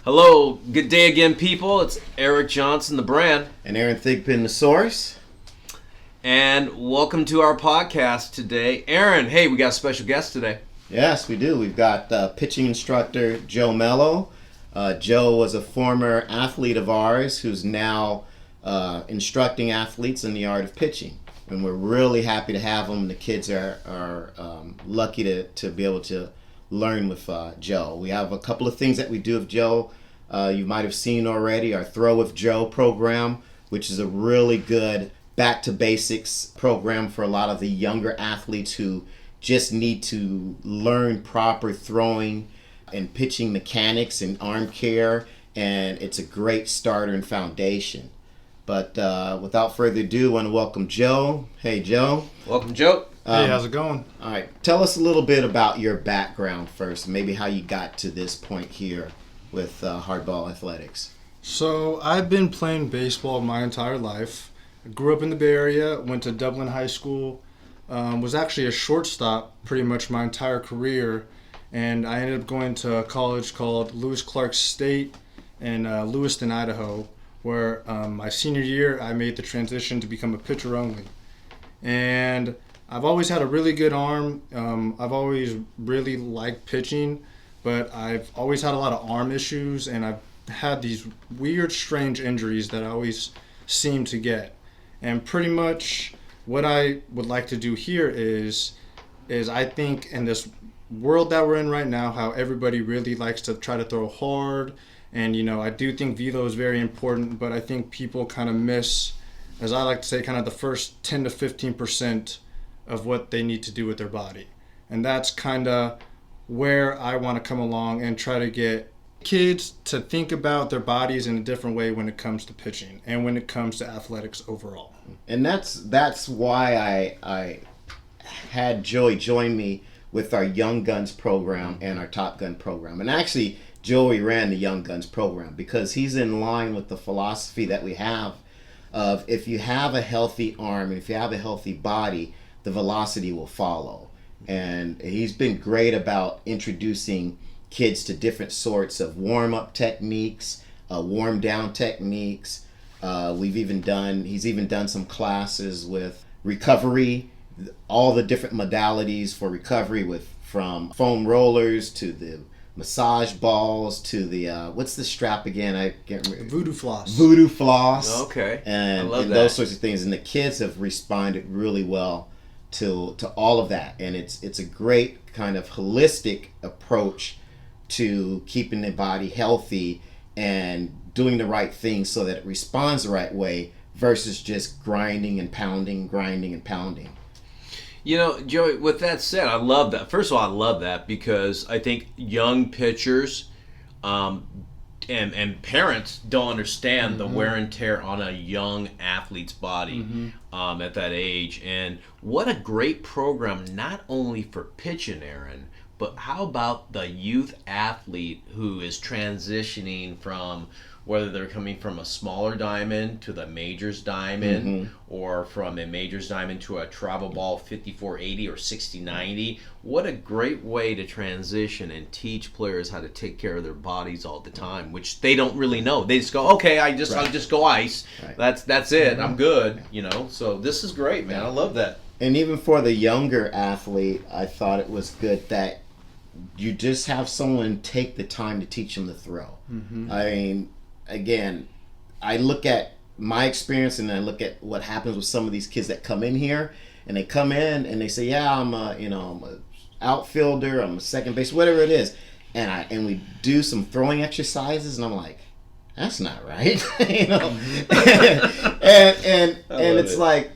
Hello, good day again, people. It's Eric Johnson, the brand. And Aaron Thigpen, the source. And welcome to our podcast today. Aaron, hey, we got a special guest today. Yes, we do. We've got pitching instructor Joe Mello. Joe was a former athlete of ours who's now instructing athletes in the art of pitching. And we're really happy to have him. The kids are lucky to be able to learn with Joe. We have a couple of things that we do with Joe. You might have seen already our Throw with Joe program, which is a really good back to basics program for a lot of the younger athletes who just need to learn proper throwing and pitching mechanics and arm care, and it's a great starter and foundation. But without further ado, I want to welcome Joe. Hey, Joe. Welcome, Joe. Hey, how's it going? All right. Tell us a little bit about your background first, maybe how you got to this point here with hardball athletics. So I've been playing baseball my entire life. I grew up in the Bay Area, went to Dublin High School, was actually a shortstop pretty much my entire career, and I ended up going to a college called Lewis Clark State in Lewiston, Idaho, where my senior year I made the transition to become a pitcher only. And I've always had a really good arm. I've always really liked pitching, but I've always had a lot of arm issues, and I've had these weird, strange injuries that I always seem to get. And pretty much what I would like to do here is I think in this world that we're in right now, how everybody really likes to try to throw hard, and I do think velo is very important, but I think people kind of miss, as I like to say, kind of the first 10 to 15% of what they need to do with their body. And that's kind of where I want to come along and try to get kids to think about their bodies in a different way when it comes to pitching and when it comes to athletics overall. And that's why I had Joey join me with our Young Guns program and our Top Gun program. And actually, Joey ran the Young Guns program because he's in line with the philosophy that we have of if you have a healthy arm and if you have a healthy body, the velocity will follow. And he's been great about introducing kids to different sorts of warm-up techniques, warm-down techniques. He's even done some classes with recovery, all the different modalities for recovery, from foam rollers to the massage balls to the what's the strap again? I can't remember. Voodoo floss. Voodoo floss. Okay. And, I love and that. those sorts of things. And the kids have responded really well to all of that. And it's a great kind of holistic approach to keeping the body healthy and doing the right thing so that it responds the right way versus just grinding and pounding. Joey, with that said, I love that. First of all, I love that because I think young pitchers and parents don't understand the wear and tear on a young athlete's body at that age. And what a great program, not only for pitching, Aaron, but how about the youth athlete who is transitioning from whether they're coming from a smaller diamond to the majors diamond or from a majors diamond to a travel ball 5480 or 6090. What a great way to transition and teach players how to take care of their bodies all the time, which they don't really know. They just go, okay, I'll just go ice. Right. That's it. I'm good. So this is great, man. I love that. And even for the younger athlete, I thought it was good that you just have someone take the time to teach them to throw. I mean, again, I look at my experience and I look at what happens with some of these kids that come in here, and they come in and they say, yeah, I'm a outfielder, I'm a second base, whatever it is, and we do some throwing exercises, and I'm like, that's not right. and it's like,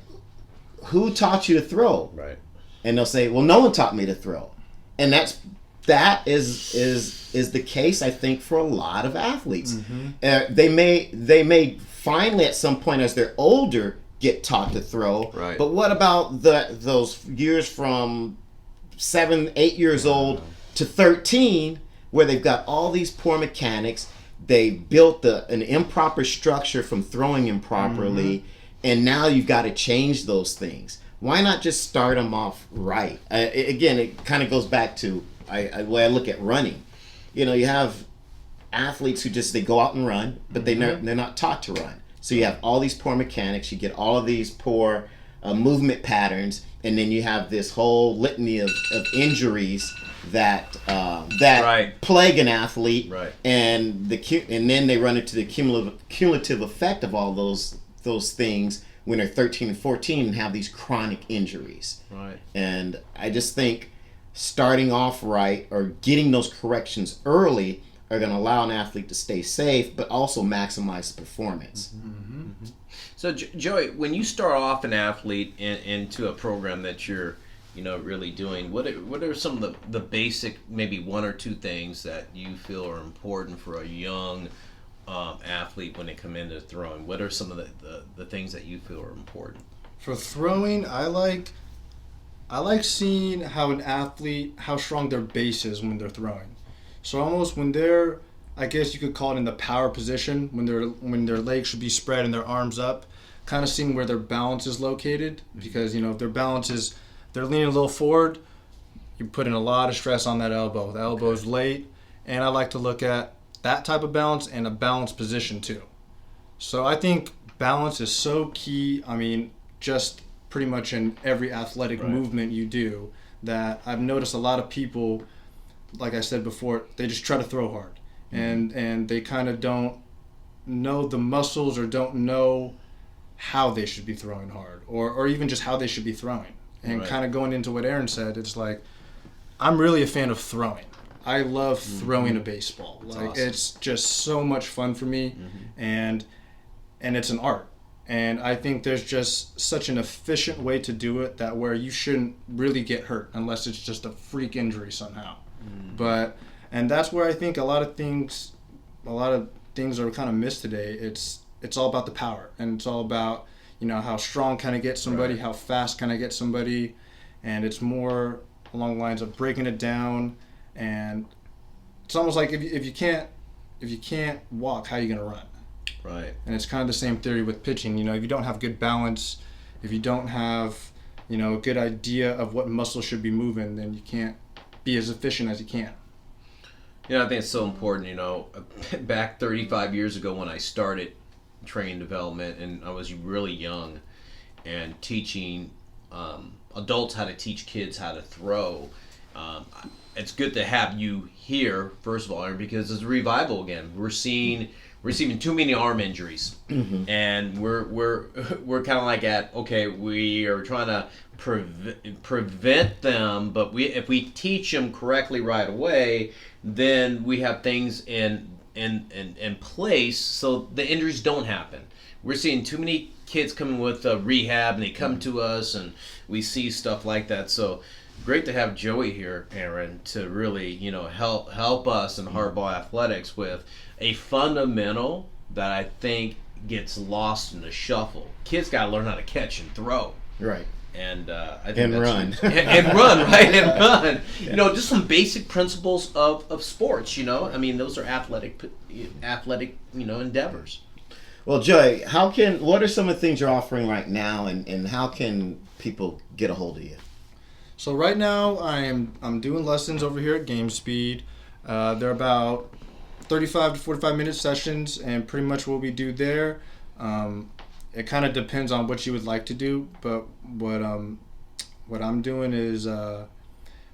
who taught you to throw? Right. And they'll say, well, no one taught me to throw. And that is the case, I think, for a lot of athletes. They may finally at some point as they're older get taught to throw. Right. But what about those years from 7, 8 years old to 13 where they've got all these poor mechanics, they built an improper structure from throwing improperly, and now you've got to change those things. Why not just start them off right? Again, it kind of goes back to the way I look at running. You have athletes who just, they go out and run, but they're not taught to run. So you have all these poor mechanics, you get all of these poor movement patterns, and then you have this whole litany of injuries that plague an athlete, and then they run into the cumulative effect of all those things when they're 13 and 14 and have these chronic injuries. Right. And I just think starting off right or getting those corrections early are going to allow an athlete to stay safe, but also maximize the performance. So, Joey, when you start off an athlete into a program that you're, really doing, what are some of the basic, maybe one or two things that you feel are important for a young athlete when they come into throwing? What are some of the things that you feel are important? For throwing, I like seeing how strong their base is when they're throwing. So almost when they're, I guess you could call it in the power position, when their legs should be spread and their arms up, kind of seeing where their balance is located. Because if their balance is, they're leaning a little forward, you put in a lot of stress on that elbow. The elbow is late, and I like to look at that type of balance and a balanced position too. So I think balance is so key. I mean, just pretty much in every athletic movement you do, that I've noticed a lot of people, like I said before, they just try to throw hard, and they kind of don't know the muscles or don't know how they should be throwing hard, or even just how they should be throwing. And kind of going into what Aaron said, it's like, I'm really a fan of throwing. I love throwing a baseball. Like, awesome. It's just so much fun for me, and it's an art. And I think there's just such an efficient way to do it that where you shouldn't really get hurt unless it's just a freak injury somehow. And that's where I think a lot of things are kind of missed today. It's all about the power, and it's all about how strong can I get somebody, how fast can I get somebody, and it's more along the lines of breaking it down. And it's almost like if you can't walk, how are you going to run? Right. And it's kind of the same theory with pitching. If you don't have good balance, if you don't have a good idea of what muscle should be moving, then you can't be as efficient as you can. I think it's so important. Back 35 years ago when I started training development, and I was really young, and teaching adults how to teach kids how to throw. It's good to have you here, first of all, Aaron, because it's a revival again. We're seeing too many arm injuries, and we're kind of like we are trying to prevent them, but if we teach them correctly right away, then we have things in place so the injuries don't happen. We're seeing too many kids coming with rehab, and they come to us, and we see stuff like that. So great to have Joey here, Aaron, to really help us in hardball athletics with a fundamental that I think gets lost in the shuffle. Kids got to learn how to catch and throw. Right. And I think run. and run, right? And run. Just some basic principles of sports. I mean, those are athletic endeavors. Well, Joey, what are some of the things you're offering right now, and how can people get a hold of you? So right now I'm doing lessons over here at Gamespeed. They're about 35 to 45 minute sessions, and pretty much what we do there, it kind of depends on what you would like to do, but what I'm doing is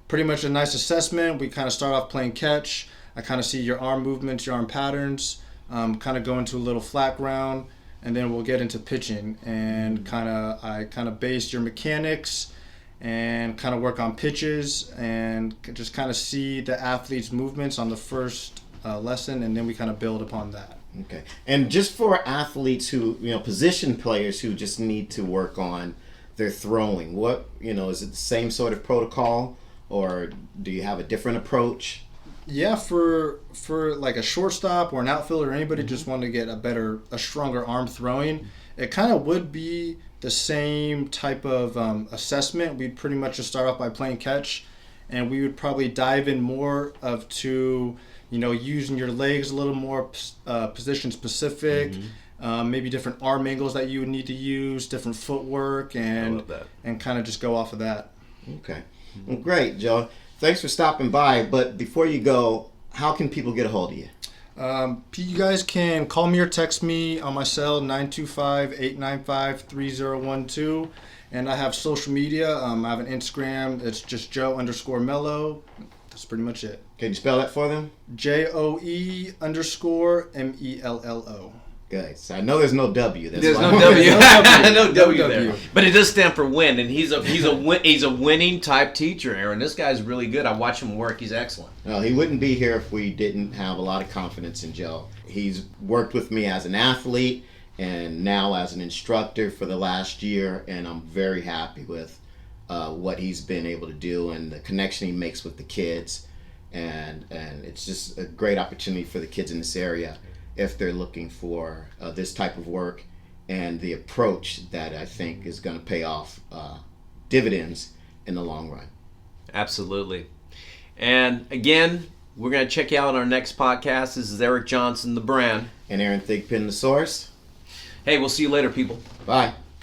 pretty much a nice assessment. We kind of start off playing catch. I kind of see your arm movements, your arm patterns, kind of go into a little flat ground, and then we'll get into pitching, and I kind of base your mechanics and kind of work on pitches, and just kind of see the athlete's movements on the first lesson, and then we kind of build upon that. Okay. And just for athletes who, position players who just need to work on their throwing, what, is it the same sort of protocol, or do you have a different approach? Yeah, for like a shortstop or an outfielder or anybody just want to get a stronger arm throwing, it kind of would be the same type of assessment. We'd pretty much just start off by playing catch, and we would probably dive in more to using your legs a little more position specific, maybe different arm angles that you would need to use, different footwork, and kind of just go off of that. Okay. Well, great, Joe. Thanks for stopping by. But before you go, how can people get a hold of you? You guys can call me or text me on my cell, 925-895-3012. And I have social media. I have an Instagram. It's just Joe_Mello. That's pretty much it. Can you spell that for them? JOE_MELLO. Good. So I know there's no W. There's why- no W. No No W W. there. But it does stand for win, and he's a winning type teacher, Aaron. This guy's really good. I watch him work. He's excellent. No, he wouldn't be here if we didn't have a lot of confidence in Joe. He's worked with me as an athlete and now as an instructor for the last year, and I'm very happy with what he's been able to do and the connection he makes with the kids. And it's just a great opportunity for the kids in this area if they're looking for this type of work and the approach that I think is going to pay off dividends in the long run. Absolutely. And again, we're going to check you out on our next podcast. This is Eric Johnson, the brand. And Aaron Thigpen, the source. Hey, we'll see you later, people. Bye.